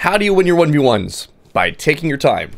How do you win your 1v1s? By taking your time.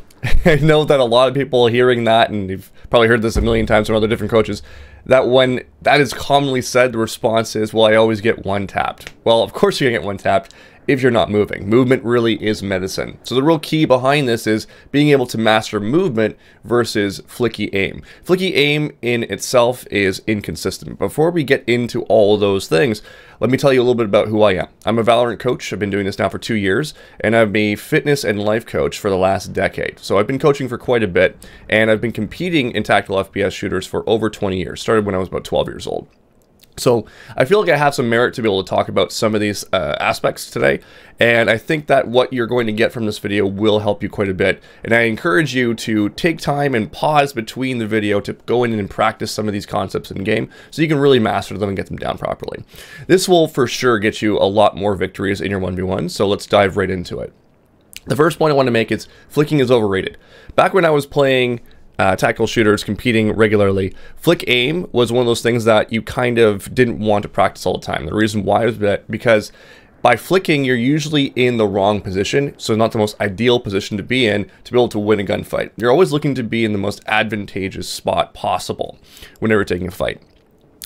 I know that a lot of people hearing that, and you've probably heard this a million times from other different coaches, that when that is commonly said, the response is, well, I always get one tapped. Well, of course you're gonna get one tapped if you're not moving. Movement really is medicine. So the real key behind this is being able to master movement versus flicky aim. Flicky aim in itself is inconsistent. Before we get into all of those things, let me tell you a little bit about who I am. I'm a Valorant coach. I've been doing this now for 2 years, and I'm a fitness and life coach for the last decade. So I've been coaching for quite a bit, and I've been competing in tactical FPS shooters for over 20 years. Started when I was about 12 years old. So I feel like I have some merit to be able to talk about some of these aspects today, and I think that what you're going to get from this video will help you quite a bit. And I encourage you to take time and pause between the video to go in and practice some of these concepts in game so you can really master them and get them down properly. This will for sure get you a lot more victories in your 1v1, so let's dive right into it. The first point I want to make is flicking is overrated. Back when I was playing tactical shooters, competing regularly, flick aim was one of those things that you kind of didn't want to practice all the time. The reason why is that because by flicking, you're usually in the wrong position, so not the most ideal position to be able to win a gunfight. You're always looking to be in the most advantageous spot possible whenever taking a fight.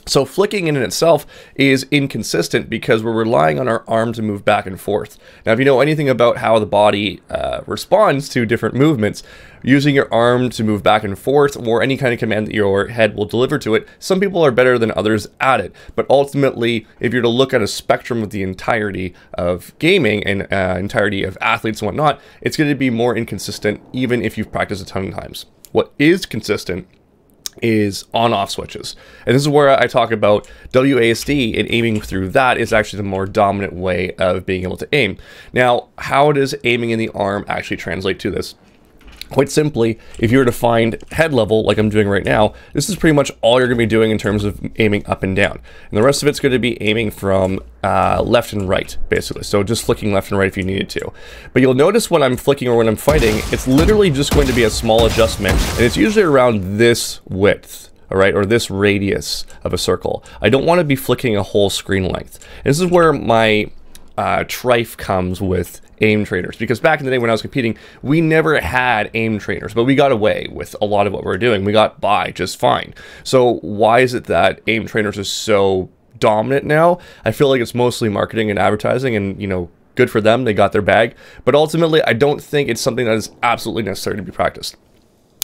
So flicking in itself is inconsistent because we're relying on our arm to move back and forth. Now, if you know anything about how the body responds to different movements, using your arm to move back and forth or any kind of command that your head will deliver to it, some people are better than others at it. But ultimately, if you're to look at a spectrum of the entirety of gaming and entirety of athletes and whatnot, it's going to be more inconsistent even if you've practiced a ton of times. What is consistent is on-off switches. And this is where I talk about WASD, and aiming through that is actually the more dominant way of being able to aim. Now, how does aiming in the arm actually translate to this? Quite simply, if you were to find head level, like I'm doing right now, this is pretty much all you're going to be doing in terms of aiming up and down. And the rest of it's going to be aiming from left and right, basically. So just flicking left and right if you needed to. But you'll notice when I'm flicking or when I'm fighting, it's literally just going to be a small adjustment, and it's usually around this width. All right, or this radius of a circle. I don't want to be flicking a whole screen length. And this is where my trife comes with aim trainers, because back in the day when I was competing, we never had aim trainers, but we got away with a lot of what we were doing. We got by just fine. So why is it that aim trainers are so dominant now? I feel like it's mostly marketing and advertising, and you know, good for them, they got their bag, but ultimately I don't think it's something that is absolutely necessary to be practiced.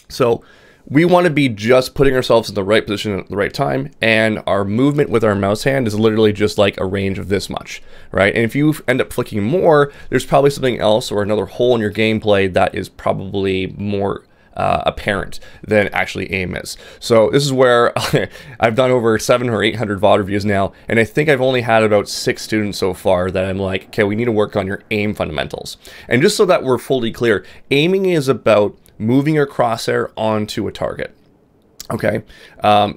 So we want to be just putting ourselves in the right position at the right time, and our movement with our mouse hand is literally just like a range of this much, right? And if you end up flicking more, there's probably something else or another hole in your gameplay that is probably more apparent than actually aim is. So this is where I've done over 700 or 800 VOD reviews now, and I think I've only had about 6 students so far that I'm like, okay, we need to work on your aim fundamentals. And just so that we're fully clear, aiming is about moving your crosshair onto a target. Okay,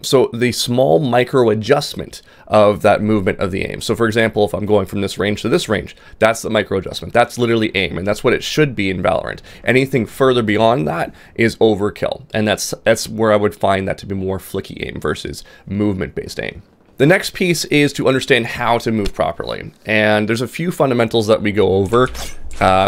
so the small micro adjustment of that movement of the aim. So for example, if I'm going from this range to this range, that's the micro adjustment. That's literally aim, and that's what it should be in Valorant. Anything further beyond that is overkill, and that's where I would find that to be more flicky aim versus movement-based aim. The next piece is to understand how to move properly, and there's a few fundamentals that we go over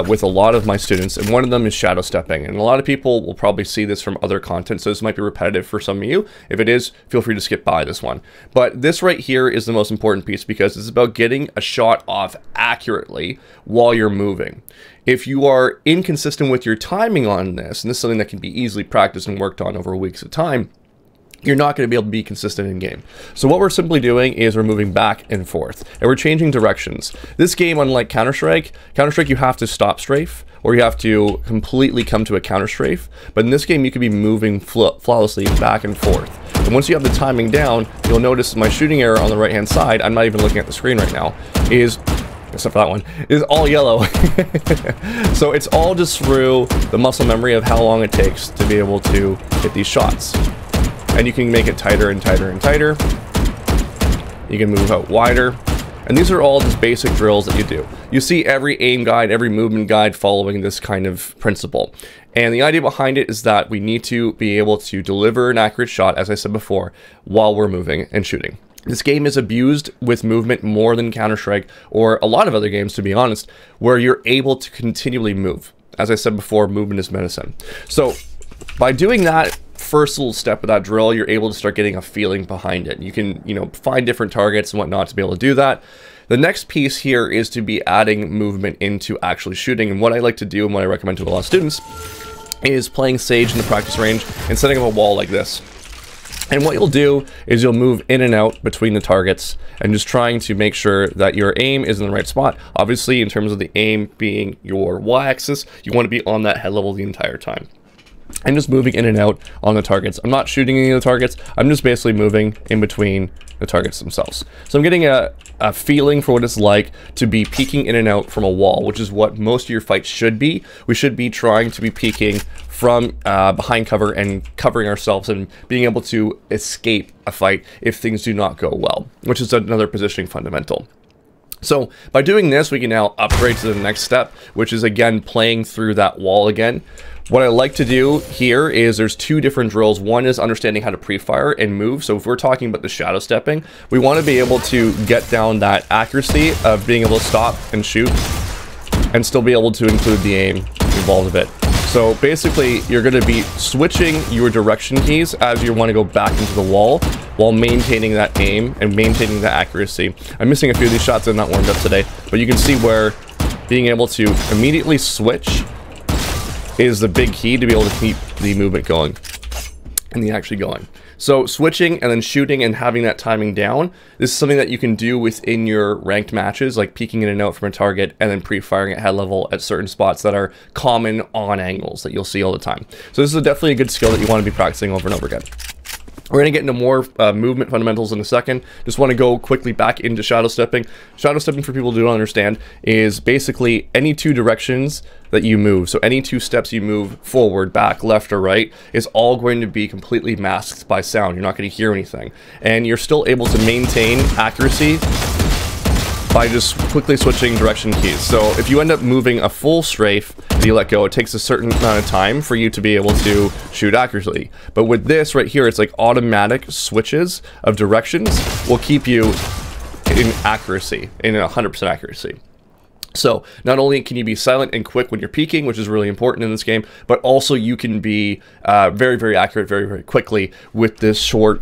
with a lot of my students, and one of them is shadow stepping. And a lot of people will probably see this from other content, so this might be repetitive for some of you. If it is, feel free to skip by this one. But this right here is the most important piece, because it's about getting a shot off accurately while you're moving. If you are inconsistent with your timing on this, and this is something that can be easily practiced and worked on over weeks of time, you're not going to be able to be consistent in game. So what we're simply doing is we're moving back and forth, and we're changing directions. This game, unlike Counter-Strike, you have to stop strafe, or you have to completely come to a counter strafe. But in this game, you could be moving flawlessly back and forth. And once you have the timing down, you'll notice my shooting arrow on the right-hand side, I'm not even looking at the screen right now, is, except for that one, is all yellow. So it's all just through the muscle memory of how long it takes to be able to hit these shots. And you can make it tighter and tighter and tighter. You can move out wider. And these are all just basic drills that you do. You see every aim guide, every movement guide following this kind of principle. And the idea behind it is that we need to be able to deliver an accurate shot, as I said before, while we're moving and shooting. This game is abused with movement more than Counter-Strike or a lot of other games, to be honest, where you're able to continually move. As I said before, movement is medicine. So by doing that first little step of that drill, you're able to start getting a feeling behind it. You can, find different targets and whatnot to be able to do that. The next piece here is to be adding movement into actually shooting. And what I like to do and what I recommend to a lot of students is playing Sage in the practice range and setting up a wall like this. And what you'll do is you'll move in and out between the targets and just trying to make sure that your aim is in the right spot. Obviously, in terms of the aim being your y-axis, you want to be on that head level the entire time. And just moving in and out on the targets. I'm not shooting any of the targets. I'm just basically moving in between the targets themselves. So I'm getting a feeling for what it's like to be peeking in and out from a wall, which is what most of your fights should be. We should be trying to be peeking from behind cover and covering ourselves and being able to escape a fight if things do not go well, which is another positioning fundamental. So by doing this, we can now upgrade to the next step, which is again playing through that wall again. What I like to do here is there's two different drills. One is understanding how to pre-fire and move. So if we're talking about the shadow stepping, we want to be able to get down that accuracy of being able to stop and shoot and still be able to include the aim involved a bit. So basically, you're going to be switching your direction keys as you want to go back into the wall while maintaining that aim and maintaining the accuracy. I'm missing a few of these shots that are not warmed up today, but you can see where being able to immediately switch is the big key to be able to keep the movement going and the actually going. So switching and then shooting and having that timing down, this is something that you can do within your ranked matches, like peeking in and out from a target and then pre-firing at head level at certain spots that are common on angles that you'll see all the time. So this is definitely a good skill that you want to be practicing over and over again. We're going to get into more movement fundamentals in a second. Just want to go quickly back into shadow stepping. Shadow stepping, for people who don't understand, is basically any two directions that you move. So any two steps you move forward, back, left, or right is all going to be completely masked by sound. You're not going to hear anything. And you're still able to maintain accuracy by just quickly switching direction keys. So if you end up moving a full strafe and you let go, it takes a certain amount of time for you to be able to shoot accurately. But with this right here, it's like automatic switches of directions will keep you in accuracy, in 100% accuracy. So not only can you be silent and quick when you're peeking, which is really important in this game, but also you can be very, very accurate very, very quickly with this short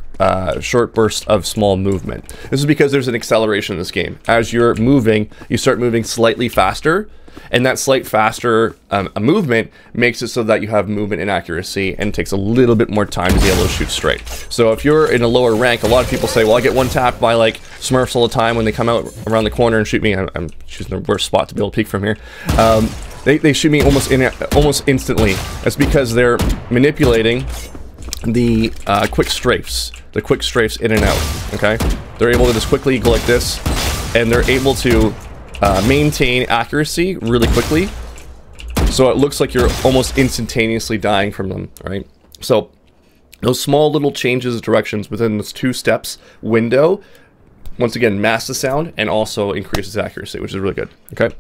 burst of small movement. This is because there's an acceleration in this game. As you're moving, you start moving slightly faster, and that slight faster movement makes it so that you have movement and accuracy and takes a little bit more time to be able to shoot straight. So if you're in a lower rank, a lot of people say, well, I get one tap by like Smurfs all the time when they come out around the corner and shoot me. I'm choosing the worst spot to be able to peek from here. They shoot me almost instantly. That's because they're manipulating the quick strafes in and out, okay? They're able to just quickly go like this, and they're able to maintain accuracy really quickly, so it looks like you're almost instantaneously dying from them, right? So those small little changes of directions within this 2 steps window, once again, masks the sound and also increases accuracy, which is really good, okay?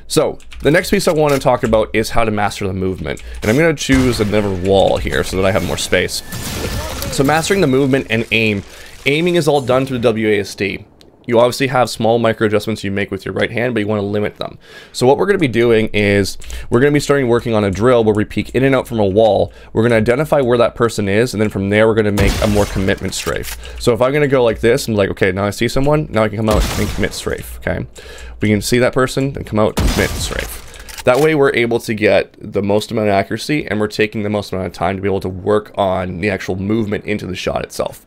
So the next piece I want to talk about is how to master the movement. And I'm going to choose another wall here so that I have more space. So mastering the movement and aiming is all done through the WASD. You obviously have small micro adjustments you make with your right hand, but you want to limit them. So what we're going to be doing is we're going to be starting working on a drill where we peek in and out from a wall. We're going to identify where that person is, and then from there we're going to make a more commitment strafe. So if I'm going to go like this, I'm like, okay, now I see someone, now I can come out and commit strafe, okay? We can see that person and come out and commit strafe. That way we're able to get the most amount of accuracy, and we're taking the most amount of time to be able to work on the actual movement into the shot itself.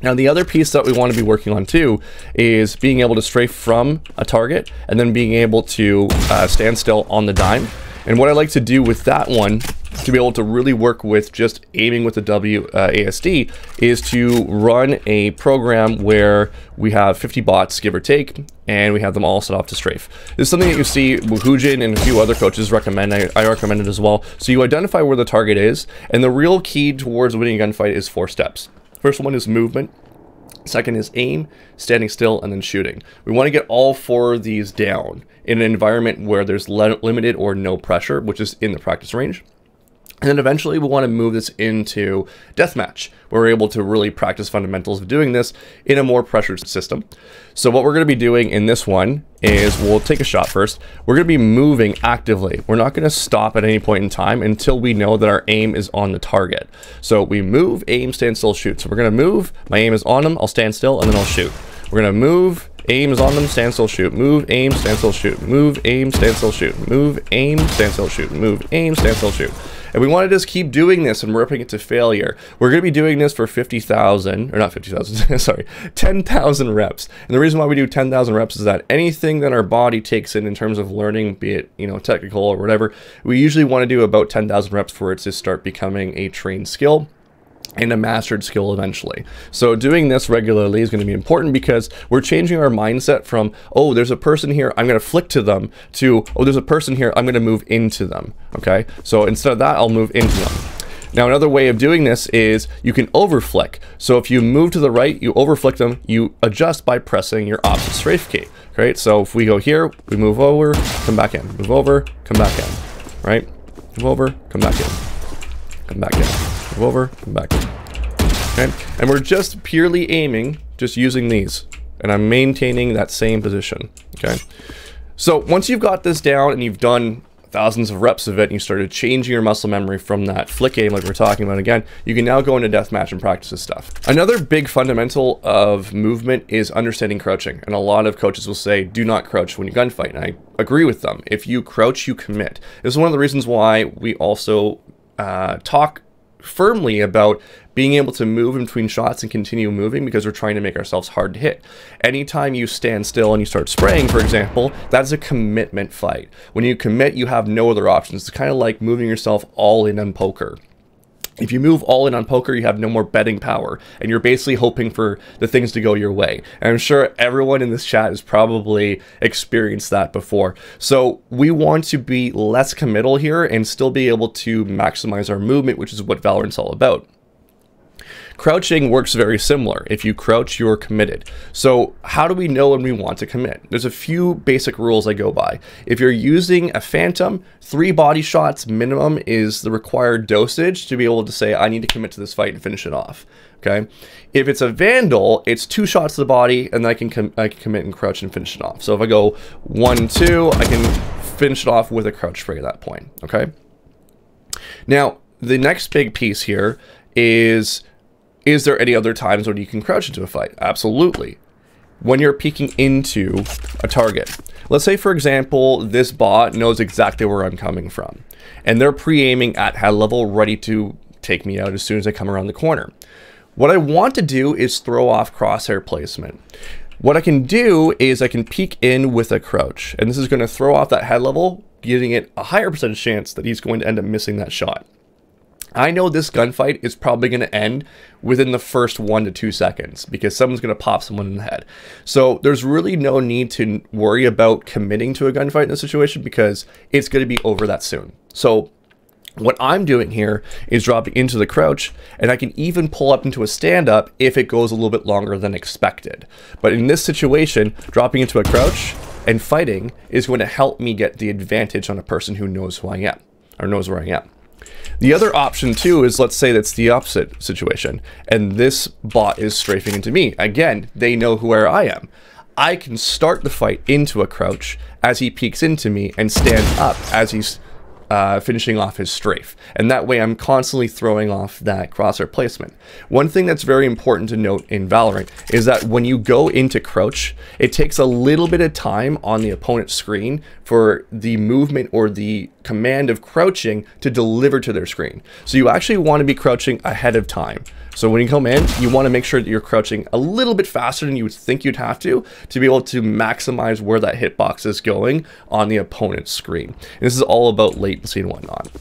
Now the other piece that we want to be working on too is being able to strafe from a target and then being able to stand still on the dime. And what I like to do with that one, to be able to really work with just aiming with the WASD, is to run a program where we have 50 bots, give or take, and we have them all set off to strafe. This is something that you see Hygiene and a few other coaches recommend. I recommend it as well. So you identify where the target is, and the real key towards winning a gunfight is 4 steps. First one is movement. Second is aim, standing still, and then shooting. We want to get all 4 of these down in an environment where there's limited or no pressure, which is in the practice range. And then eventually we want to move this into deathmatch, where we're able to really practice fundamentals of doing this in a more pressured system. So what we're going to be doing in this one is we'll take a shot first. We're going to be moving actively. We're not going to stop at any point in time until we know that our aim is on the target. So we move, aim, stand still, shoot. So we're going to move, my aim is on them, I'll stand still, and then I'll shoot. We're going to move, aim is on them, stand still, shoot. Move, aim, stand still, shoot. Move, aim, stand still, shoot. Move, aim, stand still, shoot. Move, aim, stand still, shoot. And we want to just keep doing this and ripping it to failure. We're going to be doing this for 50,000, or not 50,000, sorry, 10,000 reps. And the reason why we do 10,000 reps is that anything that our body takes in terms of learning, be it, you know, technical or whatever, we usually want to do about 10,000 reps for it to start becoming a trained skill and a mastered skill eventually. So doing this regularly is going to be important because we're changing our mindset from, oh, there's a person here, I'm going to flick to them, to, oh, there's a person here, I'm going to move into them. Okay, so instead of that, I'll move into them. Now, another way of doing this is you can overflick. So if you move to the right, you overflick them, you adjust by pressing your opposite strafe key. Right, so if we go here, we move over, come back in, move over, come back in, right? Move over, come back in, come back in. Move over, come back in. Okay, and we're just purely aiming, just using these, and I'm maintaining that same position. Okay, so once you've got this down and you've done thousands of reps of it, and you started changing your muscle memory from that flick aim like we're talking about again, you can now go into deathmatch and practice this stuff. Another big fundamental of movement is understanding crouching, and a lot of coaches will say, do not crouch when you gunfight, and I agree with them. If you crouch, you commit. This is one of the reasons why we also talk firmly about being able to move in between shots and continue moving, because we're trying to make ourselves hard to hit. Anytime you stand still and you start spraying, for example, that's a commitment fight. When you commit, you have no other options. It's kind of like moving yourself all in on poker. If you move all in on poker, you have no more betting power, and you're basically hoping for the things to go your way. And I'm sure everyone in this chat has probably experienced that before. So we want to be less committal here and still be able to maximize our movement, which is what Valorant's all about. Crouching works very similar. If you crouch, you're committed. So how do we know when we want to commit? There's a few basic rules I go by. If you're using a Phantom, 3 body shots minimum is the required dosage to be able to say, I need to commit to this fight and finish it off. Okay. If it's a Vandal, it's 2 shots to the body, and then I can commit and crouch and finish it off. So if I go 1, 2, I can finish it off with a crouch spray at that point. Okay. Now, the next big piece here is there any other times when you can crouch into a fight? Absolutely. When you're peeking into a target. Let's say, for example, this bot knows exactly where I'm coming from, and they're pre-aiming at head level, ready to take me out as soon as I come around the corner. What I want to do is throw off crosshair placement. What I can do is I can peek in with a crouch, and this is going to throw off that head level, giving it a higher percentage chance that he's going to end up missing that shot. I know this gunfight is probably going to end within the first 1 to 2 seconds because someone's going to pop someone in the head. So there's really no need to worry about committing to a gunfight in this situation because it's going to be over that soon. So what I'm doing here is dropping into the crouch, and I can even pull up into a stand-up if it goes a little bit longer than expected. But in this situation, dropping into a crouch and fighting is going to help me get the advantage on a person who knows who I am, or knows where I am. The other option too is, let's say that's the opposite situation, and this bot is strafing into me. Again, they know where I am. I can start the fight into a crouch as he peeks into me and stand up as he's finishing off his strafe, and that way I'm constantly throwing off that crosshair placement. One thing that's very important to note in Valorant is that when you go into crouch, it takes a little bit of time on the opponent's screen for the movement or the command of crouching to deliver to their screen. So you actually want to be crouching ahead of time. So when you come in, you want to make sure that you're crouching a little bit faster than you would think you'd have to be able to maximize where that hitbox is going on the opponent's screen. And this is all about latency and whatnot.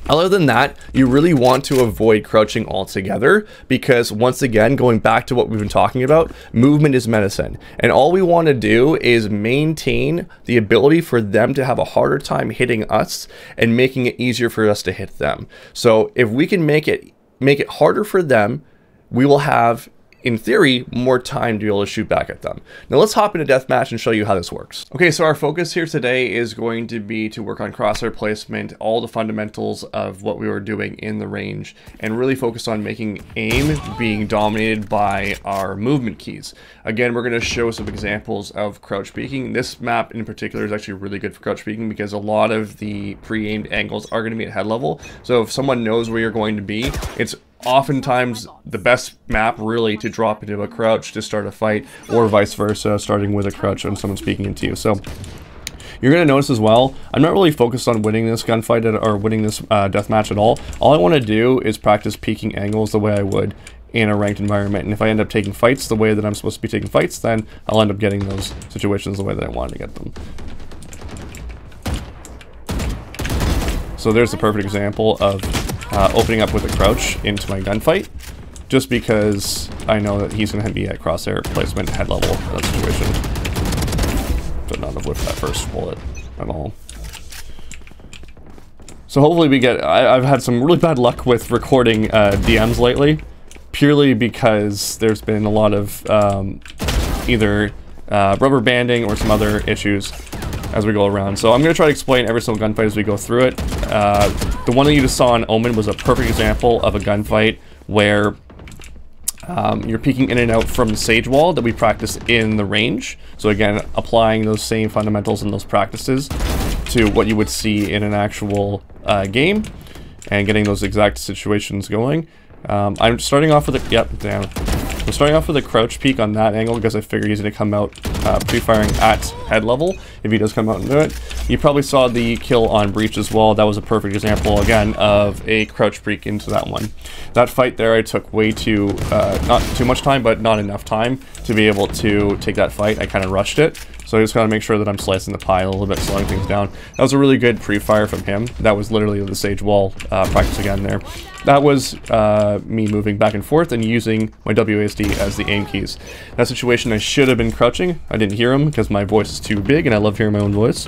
Other than that, you really want to avoid crouching altogether because, once again, going back to what we've been talking about, movement is medicine. And all we want to do is maintain the ability for them to have a harder time hitting us and making it easier for us to hit them. So if we can make it harder for them, we will have in theory, more time to be able to shoot back at them. Now let's hop into deathmatch and show you how this works. Okay, so our focus here today is going to be to work on crosshair placement, all the fundamentals of what we were doing in the range, and really focus on making aim being dominated by our movement keys. Again, we're going to show some examples of crouch peeking. This map in particular is actually really good for crouch peeking because a lot of the pre-aimed angles are going to be at head level. So if someone knows where you're going to be, it's oftentimes the best map really to drop into a crouch to start a fight, or vice versa, starting with a crouch when someone's peeking into you. So you're going to notice as well, I'm not really focused on winning this gunfight or winning this deathmatch at all. All I want to do is practice peeking angles the way I would in a ranked environment, and if I end up taking fights the way that I'm supposed to be taking fights, then I'll end up getting those situations the way that I wanted to get them. So there's the perfect example of opening up with a crouch into my gunfight, just because I know that he's going to be at crosshair placement head level in that situation. But not have whipped that first bullet at all. So hopefully we get... I've had some really bad luck with recording DMs lately, purely because there's been a lot of either rubber banding or some other issues as we go around. So I'm going to try to explain every single gunfight as we go through it. The one that you just saw on Omen was a perfect example of a gunfight where you're peeking in and out from the sage wall that we practiced in the range. So again, applying those same fundamentals and those practices to what you would see in an actual game and getting those exact situations going. I'm starting off with a... Yep, damn. I'm starting off with a crouch peek on that angle because I figure he's going to come out pre-firing at head level if he does come out and do it. You probably saw the kill on Breach as well. That was a perfect example, again, of a crouch peek into that one. That fight there, I took way too... not too much time, but not enough time to be able to take that fight. I kind of rushed it. So I just got to make sure that I'm slicing the pie a little bit, slowing things down. That was a really good pre-fire from him. That was literally the sage wall practice again there. That was me moving back and forth and using my WASD as the aim keys. That situation, I should have been crouching. I didn't hear him because my voice is too big and I love hearing my own voice.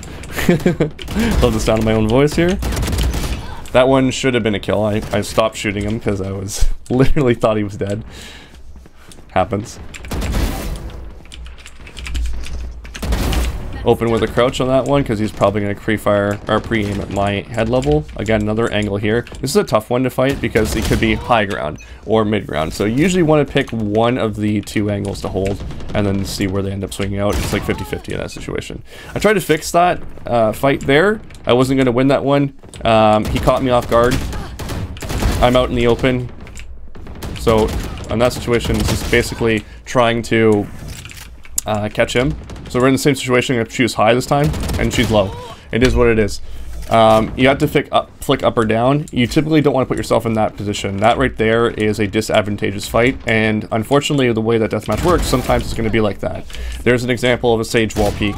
Love the sound of my own voice here. That one should have been a kill. I stopped shooting him because I was literally thought he was dead. Happens. Open with a crouch on that one because he's probably going to pre-fire or pre-aim at my head level. Again, another angle here. This is a tough one to fight because it could be high ground or mid ground. So you usually want to pick one of the two angles to hold and then see where they end up swinging out. It's like 50-50 in that situation. I tried to fix that fight there. I wasn't going to win that one. He caught me off guard. I'm out in the open. So in that situation, it's just basically trying to catch him. So we're in the same situation. I'm going to choose high this time, and she's low. It is what it is. You have to flick up or down. You typically don't want to put yourself in that position. That right there is a disadvantageous fight, and unfortunately, the way that deathmatch works, sometimes it's going to be like that. There's an example of a sage wall peek.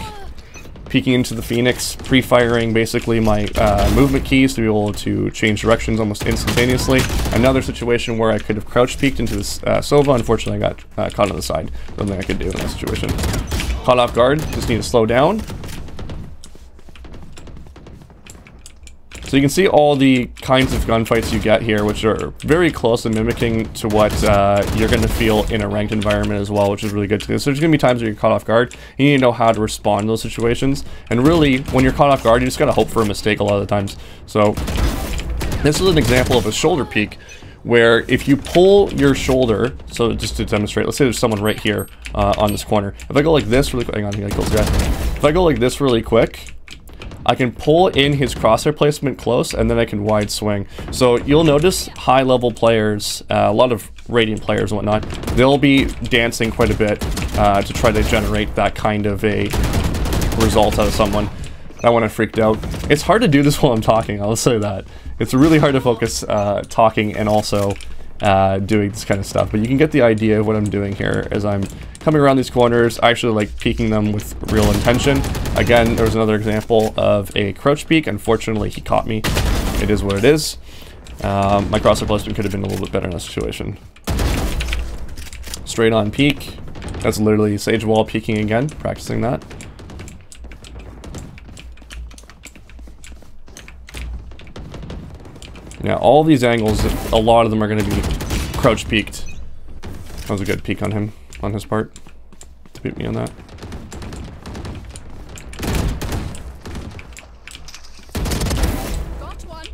Peeking into the Phoenix, pre-firing basically my movement keys to be able to change directions almost instantaneously. Another situation where I could have crouch peeked into this Sova. Unfortunately, I got caught on the side. Something I could do in that situation. Caught off guard, just need to slow down. So you can see all the kinds of gunfights you get here, which are very close and mimicking to what you're going to feel in a ranked environment as well, which is really good. So there's going to be times where you're caught off guard. You need to know how to respond to those situations. And really, when you're caught off guard, you just got to hope for a mistake a lot of the times. So this is an example of a shoulder peek, where if you pull your shoulder, so just to demonstrate, let's say there's someone right here on this corner. If I go like this really quick, hang on, I gotta kill this guy. If I go like this really quick, I can pull in his crosshair placement close, and then I can wide swing. So you'll notice high-level players, a lot of Radiant players and whatnot, they'll be dancing quite a bit to try to generate that kind of a result out of someone. That one I freaked out. It's hard to do this while I'm talking, I'll say that. It's really hard to focus talking and also doing this kind of stuff, but you can get the idea of what I'm doing here as I'm coming around these corners. I actually like peeking them with real intention. Again, there was another example of a crouch peek. Unfortunately, he caught me. It is what it is. My crosshair placement could have been a little bit better in this situation. Straight on peek. That's literally sage wall peeking again, practicing that. Now, all these angles, a lot of them are going to be crouch peeked. That was a good peek on him, on his part, to beat me on that. Got one.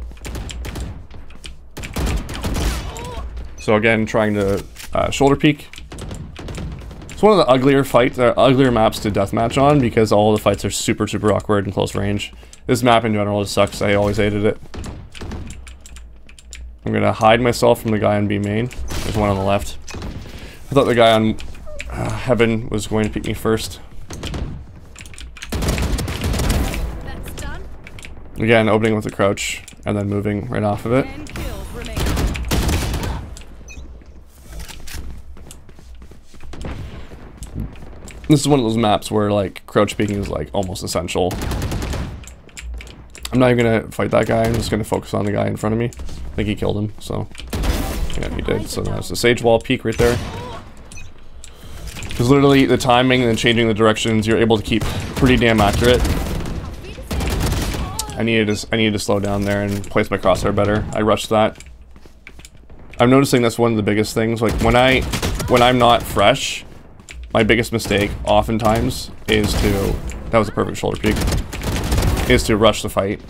So again, trying to shoulder peek. It's one of the uglier uglier maps to deathmatch on because all the fights are super, super awkward and close range. This map in general just sucks. I always hated it. I'm gonna hide myself from the guy on B main. There's one on the left. I thought the guy on Heaven was going to pick me first. That's done. Again, opening with a crouch and then moving right off of it. 10 kills remain. This is one of those maps where like crouch peeking is like almost essential. I'm not even gonna fight that guy. I'm just gonna focus on the guy in front of me. I think he killed him, so yeah, he did. So that's a sage wall peek right there. Because literally the timing and changing the directions, you're able to keep pretty damn accurate. I needed to slow down there and place my crosshair better. I rushed that. I'm noticing that's one of the biggest things. Like when I'm not fresh, my biggest mistake oftentimes is to, that was a perfect shoulder peek, is to rush the fight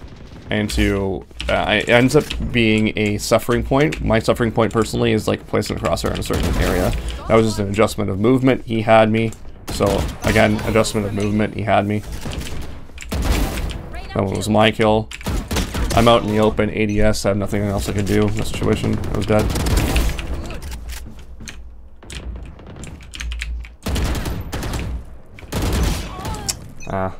and to, it ends up being a suffering point. My suffering point personally is like placing the crosshair in a certain area. That was just an adjustment of movement. He had me. So again, adjustment of movement. He had me. That one was my kill. I'm out in the open, ADS. I have nothing else I could do in that situation. I was dead. Ah.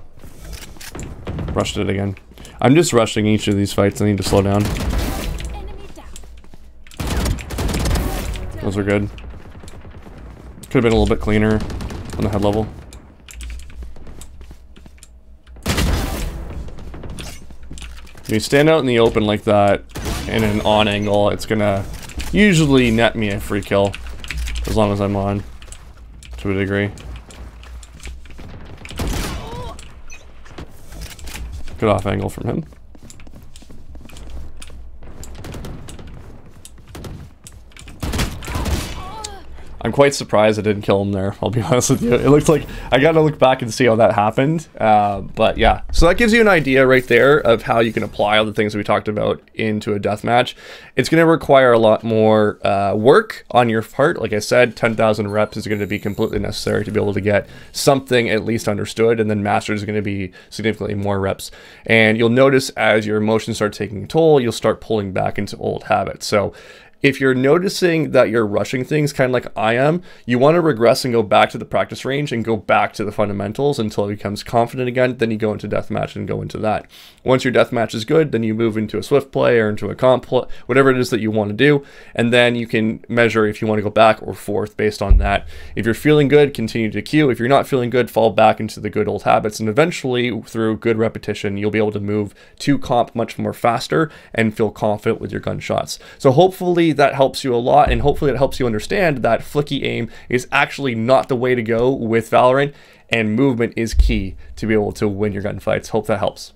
Rushed it again. I'm just rushing each of these fights. I need to slow down. Those are good. Could have been a little bit cleaner on the head level. When you stand out in the open like that in an on angle, it's gonna usually net me a free kill as long as I'm on to a degree. Good off angle from him. I'm quite surprised I didn't kill him there, I'll be honest with you. It looks like I gotta look back and see how that happened. But yeah, so that gives you an idea right there of how you can apply all the things we talked about into a deathmatch. It's gonna require a lot more work on your part. Like I said, 10,000 reps is gonna be completely necessary to be able to get something at least understood, and then mastered is gonna be significantly more reps. And you'll notice as your emotions start taking a toll, you'll start pulling back into old habits. So if you're noticing that you're rushing things kind of like I am, you want to regress and go back to the practice range and go back to the fundamentals until it becomes confident again. Then you go into deathmatch and go into that. Once your deathmatch is good, then you move into a swift play or into a comp play, whatever it is that you want to do. And then you can measure if you want to go back or forth based on that. If you're feeling good, continue to queue. If you're not feeling good, fall back into the good old habits. And eventually, through good repetition, you'll be able to move to comp much more faster and feel confident with your gunshots. So hopefully that helps you a lot, and hopefully it helps you understand that flicky aim is actually not the way to go with Valorant, and movement is key to be able to win your gunfights. Hope that helps.